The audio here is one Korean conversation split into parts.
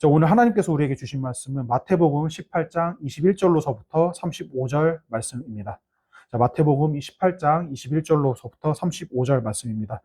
자, 오늘 하나님께서 우리에게 주신 말씀은 마태복음 18장 21절로서부터 35절 말씀입니다. 자, 마태복음 18장 21절로서부터 35절 말씀입니다.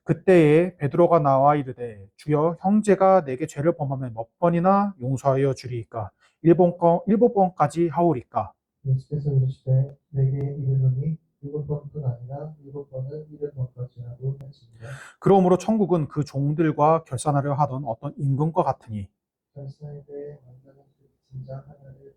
그때에 베드로가 나와 이르되 주여 형제가 내게 죄를 범하면 몇 번이나 용서하여 주리이까 일곱 번까지 하오리까. 예수께서 이르시되 내게 이르노니 일곱 번뿐 아니라 일곱 번을 일흔 번까지 하고 하시니라. 그러므로 천국은 그 종들과 결산하려 하던 어떤 임금과 같으니 결산에 대해 완전한 진장 하나를 드리니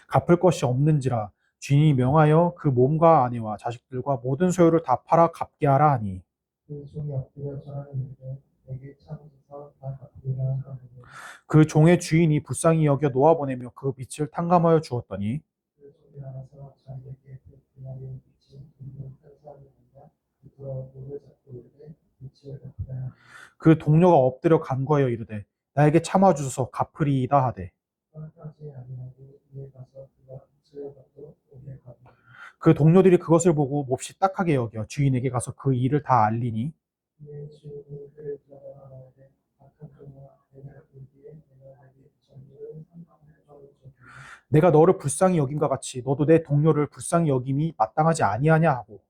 갚을 것이 없는지라 주인이 명하여 그 몸과 아내와 자식들과 모든 소유를 다 팔아 갚게 하라 하니 그 종이 엎드려 전하는 이르되 내게 참으소서 다 갚으리라 하느니 그 종의 주인이 불쌍히 여겨 놓아보내며 그 빚을 탕감하여 주었더니 그 종이 나가서 자기에게 그 분야의 빛이 있는 한 사람이 있냐 그들어 목을 잡고 이르되 빛을 갚으라 하니 그 동료가 엎드려 간구하여 이르되 나에게 참아주소서 갚으리이다 하되 허락하지 아니하고 이에 가서 그가 빛을 받고 오게 가니라. 그 동료들이 그것을 보고 몹시 딱하게 여겨 주인에게 가서 그 일을 다 알리니 이에 주인이 그를 불러다가 말하되 악한 종아 내가 보기에 내가 내게 전부를 상감하여 줬으니 내가 너를 불쌍히 여김과 같이 너도 내 동료를 불쌍히 여김이 마땅하지 아니하냐 하고.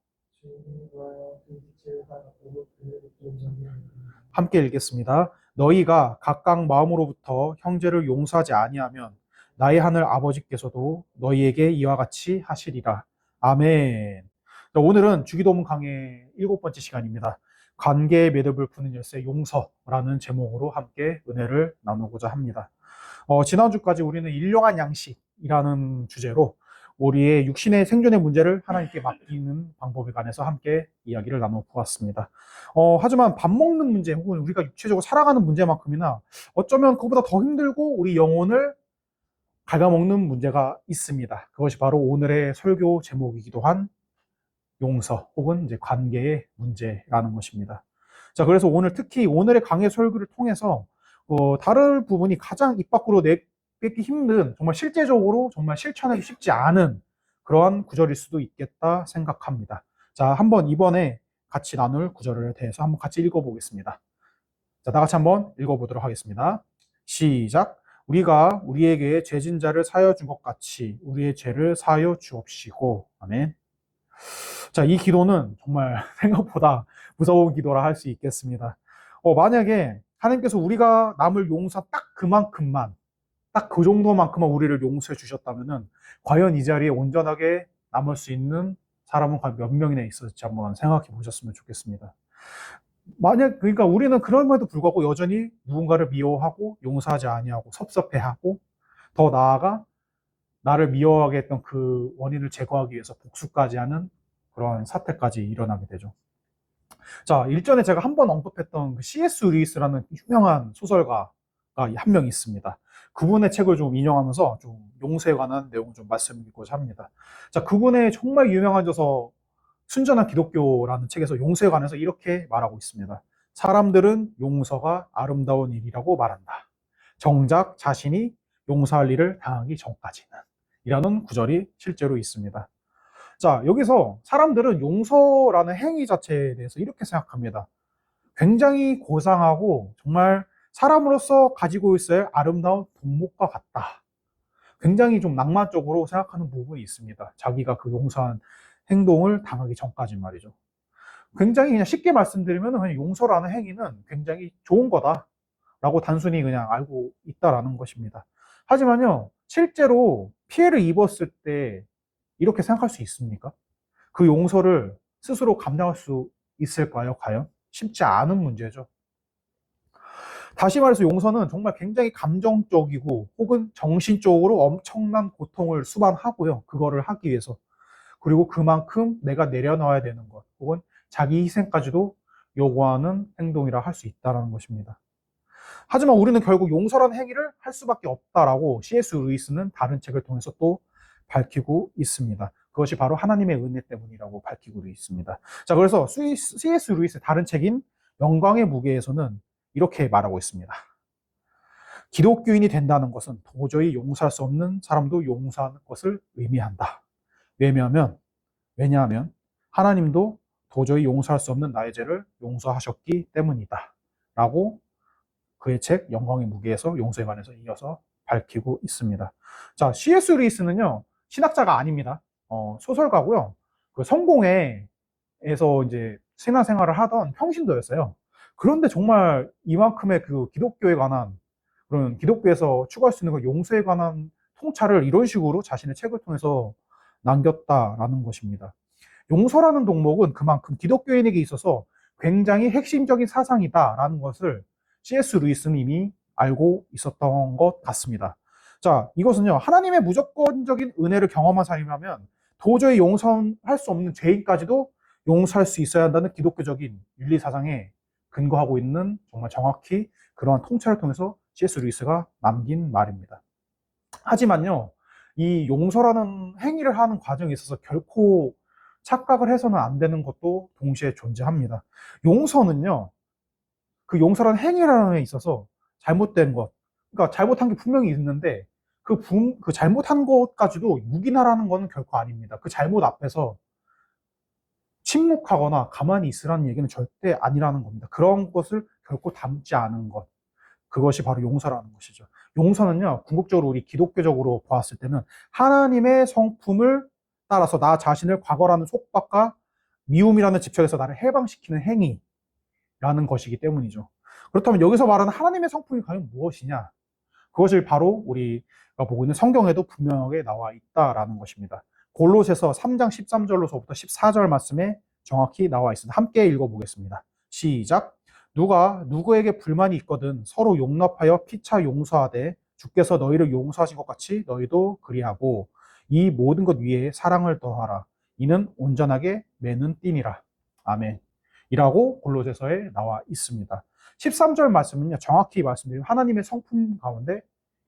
주인이 노하여 그 빛을 받고 그를 온전히 함께 읽겠습니다. 너희가 각각 마음으로부터 형제를 용서하지 아니하면 나의 하늘 아버지께서도 너희에게 이와 같이 하시리라. 아멘. 자, 오늘은 주기도문 강의 7번째 시간입니다. 관계의 매듭을 푸는 열쇠 용서라는 제목으로 함께 은혜를 나누고자 합니다. 지난주까지 우리는 일용한 양식이라는 주제로 우리의 육신의 생존의 문제를 하나님께 맡기는 방법에 관해서 함께 이야기를 나눠보았습니다. 하지만 밥 먹는 문제 혹은 우리가 육체적으로 살아가는 문제만큼이나 어쩌면 그보다 더 힘들고 우리 영혼을 갉아먹는 문제가 있습니다. 그것이 바로 오늘의 설교 제목이기도 한 용서 혹은 이제 관계의 문제라는 것입니다. 자, 그래서 오늘 특히 오늘의 강의 설교를 통해서 다룰 부분이 가장 입 밖으로 내뱉기 힘든 정말 실제적으로 정말 실천하기 쉽지 않은 그러한 구절일 수도 있겠다 생각합니다. 자, 한번 이번에 같이 나눌 구절에 대해서 한번 같이 읽어보겠습니다. 자, 다 같이 한번 읽어보도록 하겠습니다. 시작. 우리가 우리에게 죄진 자를 사하여 준 것 같이 우리의 죄를 사하여 주옵시고. 아멘. 자, 이 기도는 정말 생각보다 무서운 기도라 할 수 있겠습니다. 만약에 하나님께서 우리가 남을 용서 딱 그만큼만, 딱 그 정도만큼만 우리를 용서해 주셨다면은 과연 이 자리에 온전하게 남을 수 있는 사람은 과연 몇 명이나 있었을지 한번 생각해 보셨으면 좋겠습니다. 그러니까 우리는 그럼에도 불구하고 여전히 누군가를 미워하고 용서하지 아니하고 섭섭해하고 더 나아가 나를 미워하게 했던 그 원인을 제거하기 위해서 복수까지 하는 그런 사태까지 일어나게 되죠. 자, 일전에 제가 한번 언급했던 그 C.S. 루이스라는 유명한 소설가가 한 명 있습니다. 그분의 책을 좀 인용하면서 좀 용서에 관한 내용을 좀 말씀드리고자 합니다. 자, 그분의 정말 유명한 저서 순전한 기독교라는 책에서 용서에 관해서 이렇게 말하고 있습니다. 사람들은 용서가 아름다운 일이라고 말한다. 정작 자신이 용서할 일을 당하기 전까지는. 이라는 구절이 실제로 있습니다. 자, 여기서 사람들은 용서라는 행위 자체에 대해서 이렇게 생각합니다. 굉장히 고상하고 정말 사람으로서 가지고 있어야 할 아름다운 본목과 같다. 굉장히 좀 낭만적으로 생각하는 부분이 있습니다. 자기가 그 용서한 행동을 당하기 전까지 말이죠. 굉장히 그냥 쉽게 말씀드리면 그냥 용서라는 행위는 굉장히 좋은 거다라고 단순히 그냥 알고 있다라는 것입니다. 하지만요, 실제로 피해를 입었을 때 이렇게 생각할 수 있습니까? 그 용서를 스스로 감당할 수 있을까요, 과연? 쉽지 않은 문제죠. 다시 말해서 용서는 정말 굉장히 감정적이고 혹은 정신적으로 엄청난 고통을 수반하고요. 그거를 하기 위해서. 그리고 그만큼 내가 내려놔야 되는 것 혹은 자기 희생까지도 요구하는 행동이라 할 수 있다는 것입니다. 하지만 우리는 결국 용서라는 행위를 할 수밖에 없다라고 C.S. 루이스는 다른 책을 통해서 또 밝히고 있습니다. 그것이 바로 하나님의 은혜 때문이라고 밝히고 있습니다. 자, 그래서 C.S. 루이스의 다른 책인 영광의 무게에서는 이렇게 말하고 있습니다. 기독교인이 된다는 것은 도저히 용서할 수 없는 사람도 용서하는 것을 의미한다. 왜냐하면 하나님도 도저히 용서할 수 없는 나의 죄를 용서하셨기 때문이다. 라고 그의 책 영광의 무게에서 용서에 관해서 이어서 밝히고 있습니다. 자, C.S. 루이스는요, 신학자가 아닙니다. 소설가고요. 그 성공회에서 이제 신화생활을 하던 평신도였어요. 그런데 정말 이만큼의 그 기독교에 관한 그런 기독교에서 추구할 수 있는 그 용서에 관한 통찰을 이런 식으로 자신의 책을 통해서 남겼다라는 것입니다. 용서라는 동목은 그만큼 기독교인에게 있어서 굉장히 핵심적인 사상이다라는 것을 C.S. 루이스는 이미 알고 있었던 것 같습니다. 자, 이것은요, 하나님의 무조건적인 은혜를 경험한 사람이라면 도저히 용서할 수 없는 죄인까지도 용서할 수 있어야 한다는 기독교적인 윤리 사상에 근거하고 있는 정말 정확히 그러한 통찰을 통해서 C.S. 루이스가 남긴 말입니다. 하지만요, 이 용서라는 행위를 하는 과정에 있어서 결코 착각을 해서는 안 되는 것도 동시에 존재합니다. 용서는요, 그 용서라는 행위라는 데 있어서 잘못된 것, 그러니까 잘못한 게 분명히 있는데 그 잘못한 것까지도 묵인하라는 것은 결코 아닙니다. 그 잘못 앞에서 침묵하거나 가만히 있으라는 얘기는 절대 아니라는 겁니다. 그런 것을 결코 담지 않은 것. 그것이 바로 용서라는 것이죠. 용서는요, 궁극적으로 우리 기독교적으로 보았을 때는 하나님의 성품을 따라서 나 자신을 과거라는 속박과 미움이라는 집착에서 나를 해방시키는 행위라는 것이기 때문이죠. 그렇다면 여기서 말하는 하나님의 성품이 과연 무엇이냐? 그것을 바로 우리가 보고 있는 성경에도 분명하게 나와 있다라는 것입니다. 골로새서 3장 13절로서부터 14절 말씀에 정확히 나와 있습니다. 함께 읽어보겠습니다. 시작. 누가 누구에게 불만이 있거든 서로 용납하여 피차 용서하되 주께서 너희를 용서하신 것 같이 너희도 그리하고 이 모든 것 위에 사랑을 더하라. 이는 온전하게 매는 띠니라. 아멘. 이라고 골로새서에 나와 있습니다. 13절 말씀은요, 정확히 말씀드리면 하나님의 성품 가운데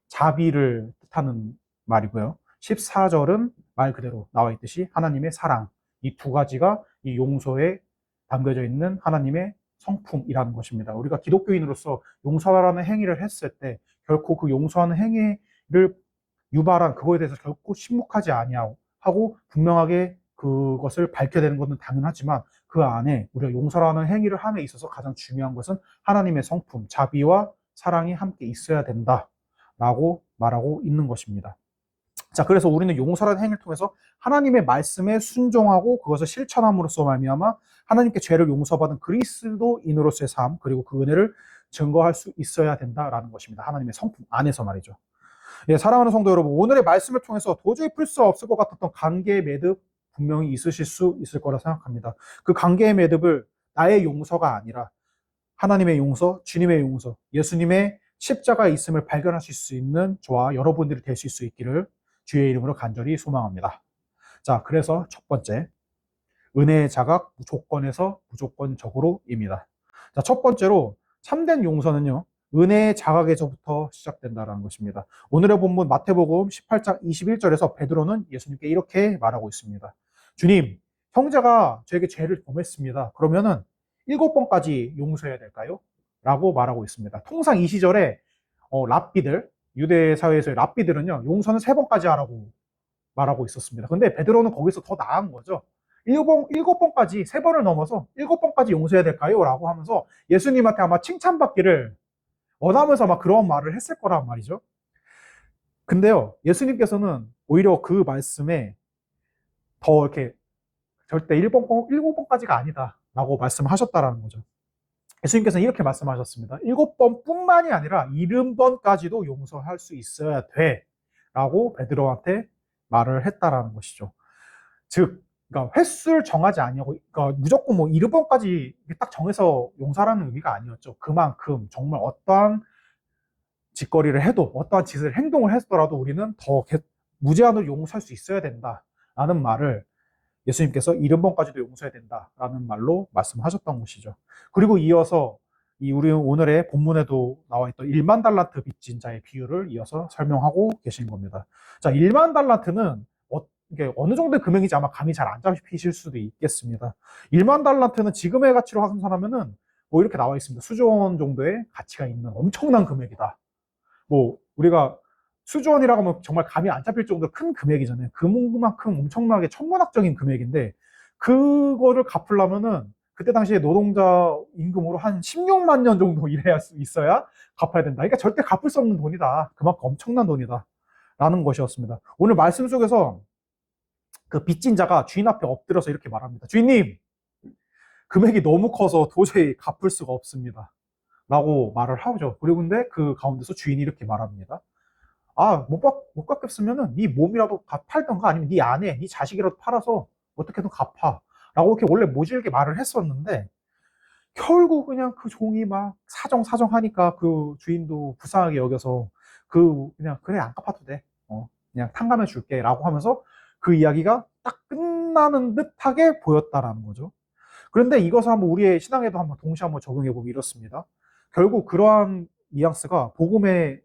자비를 뜻하는 말이고요. 14절은 말 그대로 나와 있듯이 하나님의 사랑, 이 두 가지가 이 용서에 담겨져 있는 하나님의 성품이라는 것입니다. 우리가 기독교인으로서 용서라는 행위를 했을 때 결코 그 용서하는 행위를 유발한 그거에 대해서 결코 침묵하지 아니하고 분명하게 그것을 밝혀야 되는 것은 당연하지만 그 안에 우리가 용서라는 행위를 함에 있어서 가장 중요한 것은 하나님의 성품, 자비와 사랑이 함께 있어야 된다라고 말하고 있는 것입니다. 자, 그래서 우리는 용서라는 행위를 통해서 하나님의 말씀에 순종하고 그것을 실천함으로써 말미암아 하나님께 죄를 용서받은 그리스도인으로서의 삶, 그리고 그 은혜를 증거할 수 있어야 된다라는 것입니다. 하나님의 성품 안에서 말이죠. 예, 사랑하는 성도 여러분, 오늘의 말씀을 통해서 도저히 풀 수 없을 것 같았던 관계의 매듭 분명히 있으실 수 있을 거라 생각합니다. 그 관계의 매듭을 나의 용서가 아니라 하나님의 용서, 주님의 용서, 예수님의 십자가에 있음을 발견하실 수 있는 저와 여러분들이 되실 수 있기를 주의 이름으로 간절히 소망합니다. 자, 그래서 첫 번째, 은혜의 자각 무조건에서 무조건적으로입니다. 자, 첫 번째로 참된 용서는요, 은혜의 자각에서부터 시작된다는 것입니다. 오늘의 본문 마태복음 18장 21절에서 베드로는 예수님께 이렇게 말하고 있습니다. 주님, 형제가 저에게 죄를 범했습니다. 그러면은 7번까지 용서해야 될까요? 라고 말하고 있습니다. 통상 이 시절에 랍비들, 유대 사회에서의 랍비들은요, 용서는 3번까지 하라고 말하고 있었습니다. 근데 베드로는 거기서 더 나은 거죠. 7번까지, 3번을 넘어서 7번까지 용서해야 될까요? 라고 하면서 예수님한테 아마 칭찬받기를 원하면서 막 그런 말을 했을 거란 말이죠. 근데요, 예수님께서는 오히려 그 말씀에 더 이렇게 절대 7번까지가 아니다 라고 말씀하셨다라는 거죠. 예수님께서는 이렇게 말씀하셨습니다. 7번뿐만이 아니라 70번까지도 용서할 수 있어야 돼 라고 베드로한테 말을 했다라는 것이죠. 즉, 그러니까 횟수를 정하지 아니하고, 그러니까 무조건 뭐 7번까지 딱 정해서 용서라는 의미가 아니었죠. 그만큼 정말 어떠한 짓거리를 해도, 어떠한 짓을, 행동을 했더라도 우리는 더 무제한으로 용서할 수 있어야 된다라는 말을 예수님께서 70번까지도 용서해야 된다라는 말로 말씀하셨던 것이죠. 그리고 이어서 우리 오늘의 본문에도 나와 있던 1만 달란트 빚진 자의 비유를 이어서 설명하고 계신 겁니다. 자, 1만 달란트는 이게 어느 정도의 금액인지 아마 감이 잘 안 잡히실 수도 있겠습니다. 1만 달란트는 지금의 가치로 환산하면은 뭐 이렇게 나와 있습니다. 수조 원 정도의 가치가 있는 엄청난 금액이다. 뭐 우리가 수조 원이라고 하면 정말 감이 안 잡힐 정도로 큰 금액이잖아요. 그만큼 엄청나게 천문학적인 금액인데 그거를 갚으려면은 그때 당시에 노동자 임금으로 한 16만 년 정도 일해야 있어야 갚아야 된다. 그러니까 절대 갚을 수 없는 돈이다. 그만큼 엄청난 돈이다. 라는 것이었습니다. 오늘 말씀 속에서 그 빚진 자가 주인 앞에 엎드려서 이렇게 말합니다. 주인님, 금액이 너무 커서 도저히 갚을 수가 없습니다. 라고 말을 하죠. 그리고 근데 그 가운데서 주인이 이렇게 말합니다. 아, 못 갚겠으면은 네 몸이라도 팔던가 아니면 네 아내, 네 자식이라도 팔아서 어떻게든 갚아. 라고 이렇게 원래 모질게 말을 했었는데 결국 그냥 그 종이 막 사정 하니까 그 주인도 불쌍하게 여겨서 그냥 그래 안 갚아도 돼. 그냥 탕감해 줄게 라고 하면서 그 이야기가 딱 끝나는 듯하게 보였다라는 거죠. 그런데 이것을 한번 우리의 신앙에도 한번 동시에 한번 적용해 보면 이렇습니다. 결국 그러한 뉘앙스가 복음에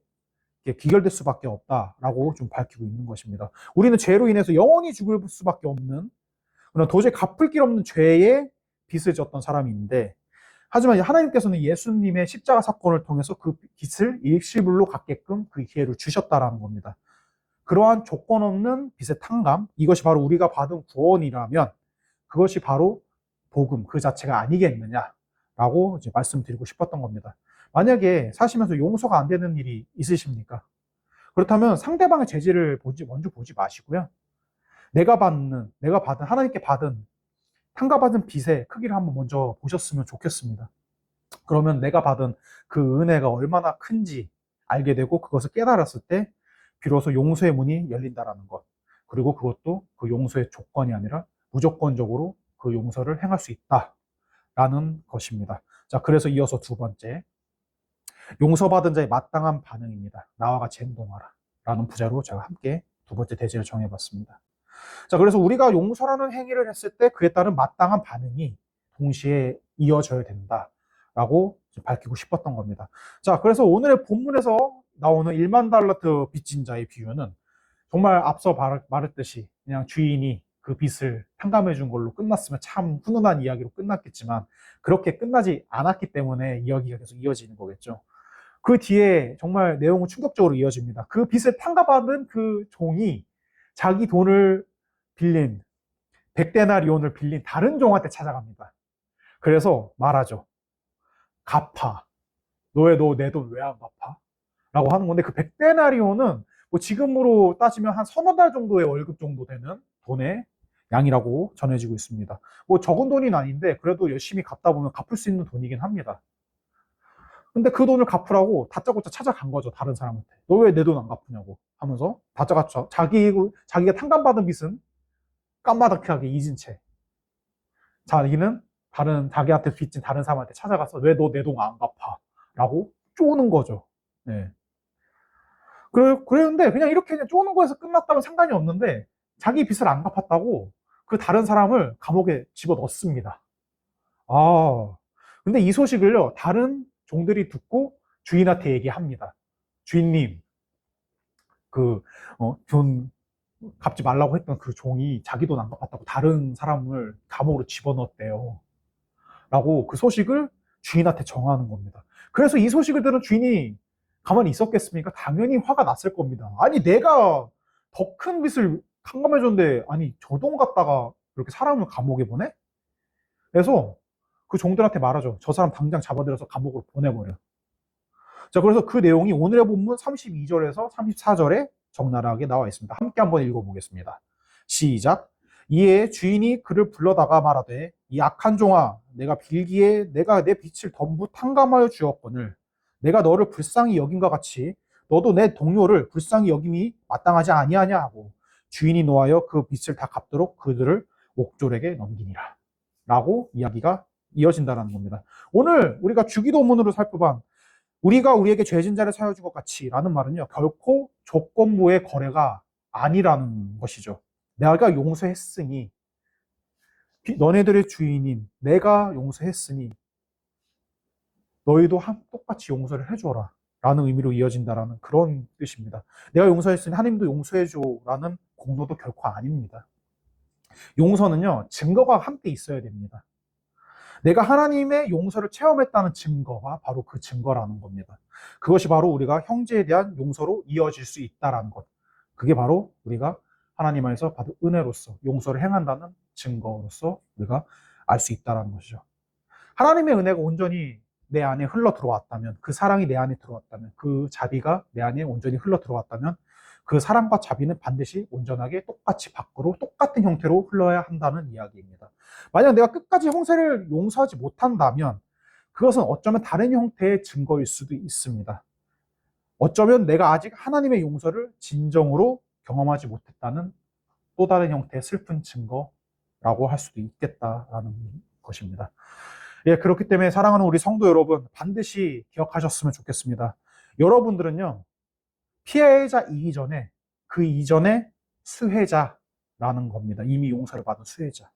귀결될 수밖에 없다라고 좀 밝히고 있는 것입니다. 우리는 죄로 인해서 영원히 죽을 수밖에 없는 그런 도저히 갚을 길 없는 죄의 빚을 졌던 사람인데 하지만 하나님께서는 예수님의 십자가 사건을 통해서 그 빚을 일시불로 갚게끔 그 기회를 주셨다라는 겁니다. 그러한 조건 없는 빚의 탕감, 이것이 바로 우리가 받은 구원이라면 그것이 바로 복음 그 자체가 아니겠느냐라고 이제 말씀드리고 싶었던 겁니다. 만약에 사시면서 용서가 안 되는 일이 있으십니까? 그렇다면 상대방의 죄질을 먼저 보지 마시고요. 내가 받은 하나님께 받은 탕감받은 빚의 크기를 한번 먼저 보셨으면 좋겠습니다. 그러면 내가 받은 그 은혜가 얼마나 큰지 알게 되고 그것을 깨달았을 때 비로소 용서의 문이 열린다라는 것. 그리고 그것도 그 용서의 조건이 아니라 무조건적으로 그 용서를 행할 수 있다라는 것입니다. 자, 그래서 이어서 두 번째. 용서받은 자의 마땅한 반응입니다. 나와 같이 행동하라. 라는 부제로 제가 함께 두 번째 대제를 정해봤습니다. 자, 그래서 우리가 용서라는 행위를 했을 때 그에 따른 마땅한 반응이 동시에 이어져야 된다라고 밝히고 싶었던 겁니다. 자, 그래서 오늘의 본문에서 나오는 1만 달란트 빚진 자의 비유는 정말 앞서 말했듯이 그냥 주인이 그 빚을 탕감해 준 걸로 끝났으면 참 훈훈한 이야기로 끝났겠지만 그렇게 끝나지 않았기 때문에 이야기가 계속 이어지는 거겠죠. 그 뒤에 정말 내용은 충격적으로 이어집니다. 그 빚을 탕감받은 그 종이 자기 돈을 빌린 100데나리온을 빌린 다른 종한테 찾아갑니다. 그래서 말하죠. 갚아. 너 내 돈 왜 안 갚아? 라고 하는 건데 그 100데나리온은 뭐 지금으로 따지면 한 서너 달 정도의 월급 정도 되는 돈의 양이라고 전해지고 있습니다. 뭐 적은 돈은 아닌데 그래도 열심히 갚다 보면 갚을 수 있는 돈이긴 합니다. 근데 그 돈을 갚으라고 다짜고짜 찾아간 거죠. 다른 사람한테. 너 왜 내 돈 안 갚으냐고 하면서 다짜고짜 자기가 탕감받은 빚은 깜바닥하게 잊은 채 자기는 자기한테 빚진 다른 사람한테 찾아가서 왜 너 내 돈 안 갚아? 라고 쪼는 거죠. 네. 그랬는데 그냥 이렇게 그냥 쪼는 거에서 끝났다면 상관이 없는데 자기 빚을 안 갚았다고 그 다른 사람을 감옥에 집어넣습니다. 아, 근데 이 소식을요, 다른 종들이 듣고 주인한테 얘기합니다. 주인님, 돈 갚지 말라고 했던 그 종이 자기 돈 안 갚았다고 다른 사람을 감옥으로 집어넣었대요. 라고 그 소식을 주인한테 정하는 겁니다. 그래서 이 소식을 들은 주인이 가만히 있었겠습니까? 당연히 화가 났을 겁니다. 아니, 내가 더 큰 빚을 탕감해줬는데, 아니, 저 돈 갖다가 이렇게 사람을 감옥에 보내? 그래서 그 종들한테 말하죠. 저 사람 당장 잡아들여서 감옥으로 보내버려. 자, 그래서 그 내용이 오늘의 본문 32절에서 34절에 적나라하게 나와 있습니다. 함께 한번 읽어보겠습니다. 시작. 이에 주인이 그를 불러다가 말하되 이 악한 종아 내가 빌기에 내가 내 빚을 전부 탕감하여 주었거늘 내가 너를 불쌍히 여김과 같이 너도 내 동료를 불쌍히 여김이 마땅하지 아니하냐 하고 주인이 노하여 그 빚을 다 갚도록 그들을 옥졸에게 넘기니라 라고 이야기가 이어진다는 겁니다. 오늘 우리가 주기도문으로 살펴본 우리가 우리에게 죄진 자를 사여 준 것 같이 라는 말은요, 결코 조건부의 거래가 아니라는 것이죠. 내가 용서했으니, 너네들의 주인인 내가 용서했으니, 너희도 똑같이 용서를 해줘라. 라는 의미로 이어진다라는 그런 뜻입니다. 내가 용서했으니 하나님도 용서해줘. 라는 공로도 결코 아닙니다. 용서는요, 증거가 함께 있어야 됩니다. 내가 하나님의 용서를 체험했다는 증거가 바로 그 증거라는 겁니다. 그것이 바로 우리가 형제에 대한 용서로 이어질 수 있다는 것. 그게 바로 우리가 하나님 안에서 받은 은혜로서 용서를 행한다는 증거로서 우리가 알 수 있다는 것이죠. 하나님의 은혜가 온전히 내 안에 흘러 들어왔다면, 그 사랑이 내 안에 들어왔다면, 그 자비가 내 안에 온전히 흘러 들어왔다면, 그 사랑과 자비는 반드시 온전하게 똑같이 밖으로 똑같은 형태로 흘러야 한다는 이야기입니다. 만약 내가 끝까지 형제를 용서하지 못한다면 그것은 어쩌면 다른 형태의 증거일 수도 있습니다. 어쩌면 내가 아직 하나님의 용서를 진정으로 경험하지 못했다는 또 다른 형태의 슬픈 증거라고 할 수도 있겠다라는 것입니다. 예, 그렇기 때문에 사랑하는 우리 성도 여러분, 반드시 기억하셨으면 좋겠습니다. 여러분들은요, 피해자이기 전에, 그 이전에 수혜자라는 겁니다. 이미 용서를 받은 수혜자.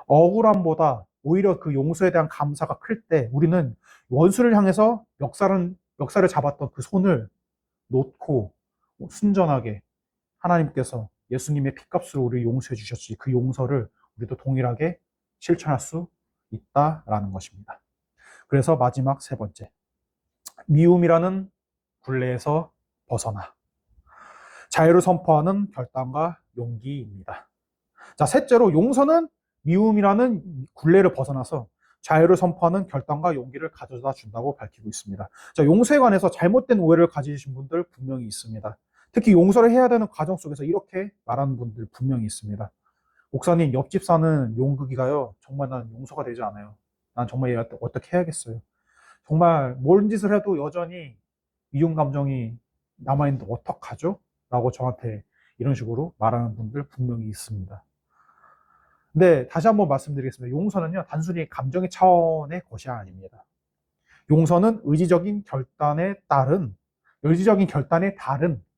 억울함보다 오히려 그 용서에 대한 감사가 클 때 우리는 원수를 향해서 멱살을 잡았던 그 손을 놓고 순전하게 하나님께서 예수님의 피값으로 우리를 용서해 주셨지, 그 용서를 우리도 동일하게 실천할 수 있다라는 것입니다. 그래서 마지막 세 번째, 미움이라는 굴레에서 벗어나 자유를 선포하는 결단과 용기입니다. 자, 셋째로 용서는 미움이라는 굴레를 벗어나서 자유를 선포하는 결단과 용기를 가져다 준다고 밝히고 있습니다. 자, 용서에 관해서 잘못된 오해를 가지신 분들 분명히 있습니다. 특히 용서를 해야 되는 과정 속에서 이렇게 말하는 분들 분명히 있습니다. 목사님, 옆집 사는 용극이가요, 정말 난 용서가 되지 않아요. 난 정말 얘 어떻게 해야겠어요. 정말 뭔 짓을 해도 여전히 미움 감정이 남아있는데 어떡하죠? 라고 저한테 이런 식으로 말하는 분들 분명히 있습니다. 근데 다시 한번 말씀드리겠습니다. 용서는요, 단순히 감정의 차원의 것이 아닙니다. 용서는 의지적인 결단의 다른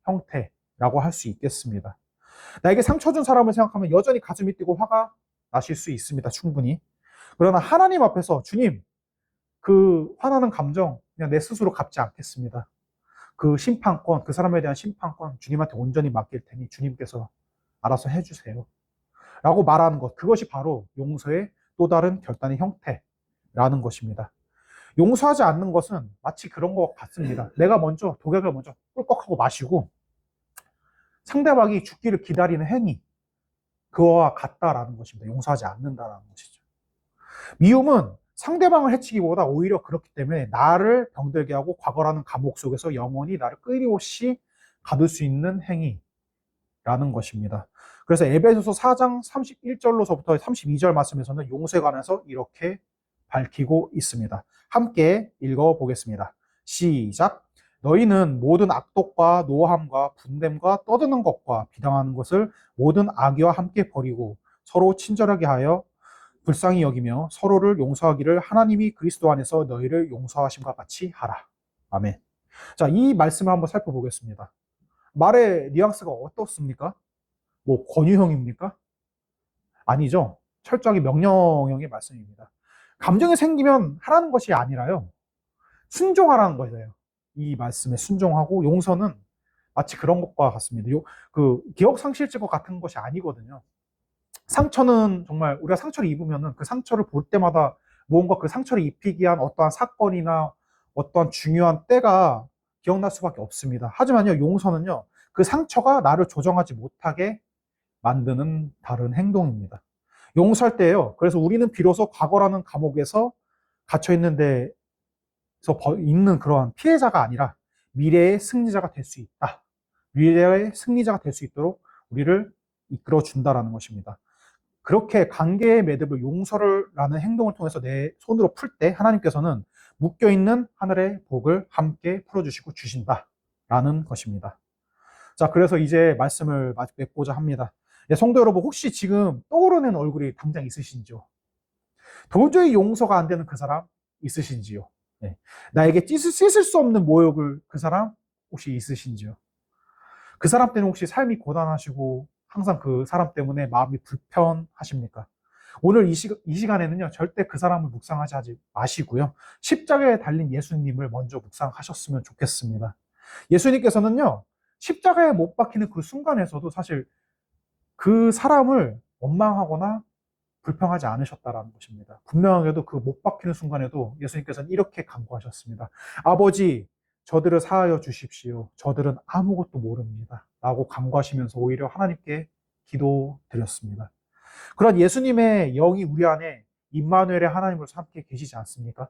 형태라고 할 수 있겠습니다. 나에게 상처 준 사람을 생각하면 여전히 가슴이 뛰고 화가 나실 수 있습니다. 충분히. 그러나 하나님 앞에서 주님, 그 화나는 감정 그냥 내 스스로 갚지 않겠습니다. 그 심판권, 그 사람에 대한 심판권 주님한테 온전히 맡길 테니 주님께서 알아서 해주세요. 라고 말하는 것, 그것이 바로 용서의 또 다른 결단의 형태라는 것입니다. 용서하지 않는 것은 마치 그런 것 같습니다. 내가 먼저 독약을 먼저 꿀꺽하고 마시고 상대방이 죽기를 기다리는 행위, 그와 같다라는 것입니다. 용서하지 않는다라는 것이죠. 미움은 상대방을 해치기보다 오히려 그렇기 때문에 나를 병들게 하고 과거라는 감옥 속에서 영원히 나를 끊임없이 가둘 수 있는 행위라는 것입니다. 그래서 에베소서 4장 31절로서부터 32절 말씀에서는 용서에 관해서 이렇게 밝히고 있습니다. 함께 읽어보겠습니다. 시작. 너희는 모든 악독과 노함과 분냄과 떠드는 것과 비방하는 것을 모든 악의와 함께 버리고 서로 친절하게 하여 불쌍히 여기며 서로를 용서하기를 하나님이 그리스도 안에서 너희를 용서하심과 같이 하라. 아멘. 자, 이 말씀을 한번 살펴보겠습니다. 말의 뉘앙스가 어떻습니까? 뭐 권유형입니까? 아니죠. 철저하게 명령형의 말씀입니다. 감정이 생기면 하라는 것이 아니라요, 순종하라는 거예요. 이 말씀에 순종하고, 용서는 마치 그런 것과 같습니다. 그 기억상실증과 같은 것이 아니거든요. 상처는 정말 우리가 상처를 입으면은 그 상처를 볼 때마다 무언가 그 상처를 입히기 위한 어떠한 사건이나 어떠한 중요한 때가 기억날 수밖에 없습니다. 하지만요, 용서는요, 그 상처가 나를 조정하지 못하게 만드는 다른 행동입니다. 용서할 때요, 그래서 우리는 비로소 과거라는 감옥에서 갇혀 있는 데서 있는 그러한 피해자가 아니라 미래의 승리자가 될 수 있다. 미래의 승리자가 될 수 있도록 우리를 이끌어 준다라는 것입니다. 그렇게 관계의 매듭을 용서라는 행동을 통해서 내 손으로 풀 때 하나님께서는 묶여있는 하늘의 복을 함께 풀어주시고 주신다라는 것입니다. 자, 그래서 이제 말씀을 맺고자 합니다. 네, 성도 여러분, 혹시 지금 떠오르는 얼굴이 당장 있으신지요? 도저히 용서가 안 되는 그 사람 있으신지요? 네. 나에게 씻을 수 없는 모욕을 그 사람 혹시 있으신지요? 그 사람 때문에 혹시 삶이 고단하시고 항상 그 사람 때문에 마음이 불편하십니까? 오늘 이 시간에는요, 절대 그 사람을 묵상하지 마시고요, 십자가에 달린 예수님을 먼저 묵상하셨으면 좋겠습니다. 예수님께서는요, 십자가에 못 박히는 그 순간에서도 사실 그 사람을 원망하거나 불평하지 않으셨다라는 것입니다. 분명하게도 그 못 박히는 순간에도 예수님께서는 이렇게 간구하셨습니다. 아버지, 저들을 사하여 주십시오. 저들은 아무것도 모릅니다. 라고 간구하시면서 오히려 하나님께 기도드렸습니다. 그런 예수님의 영이 우리 안에 임마누엘의 하나님으로서 함께 계시지 않습니까?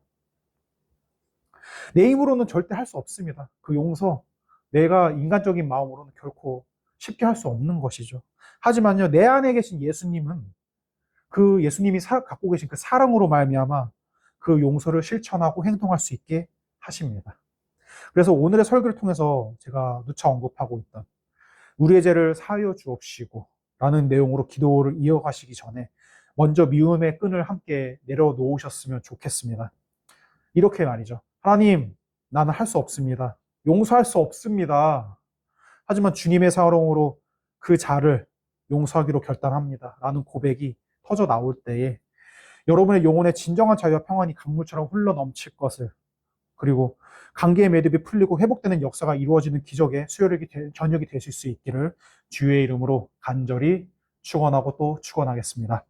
내 힘으로는 절대 할 수 없습니다. 그 용서, 내가 인간적인 마음으로는 결코 쉽게 할 수 없는 것이죠. 하지만요, 내 안에 계신 예수님은 그 예수님이 갖고 계신 그 사랑으로 말미암아 그 용서를 실천하고 행동할 수 있게 하십니다. 그래서 오늘의 설교를 통해서 제가 누차 언급하고 있던 우리의 죄를 사하여 주옵시고 라는 내용으로 기도를 이어가시기 전에 먼저 미움의 끈을 함께 내려놓으셨으면 좋겠습니다. 이렇게 말이죠. 하나님, 나는 할 수 없습니다. 용서할 수 없습니다. 하지만 주님의 사랑으로 그 자를 용서하기로 결단합니다. 라는 고백이 터져 나올 때에 여러분의 영혼의 진정한 자유와 평안이 강물처럼 흘러 넘칠 것을, 그리고 관계의 매듭이 풀리고 회복되는 역사가 이루어지는 기적의 저녁이 되실 수 있기를 주의 이름으로 간절히 축원하고 또 축원하겠습니다.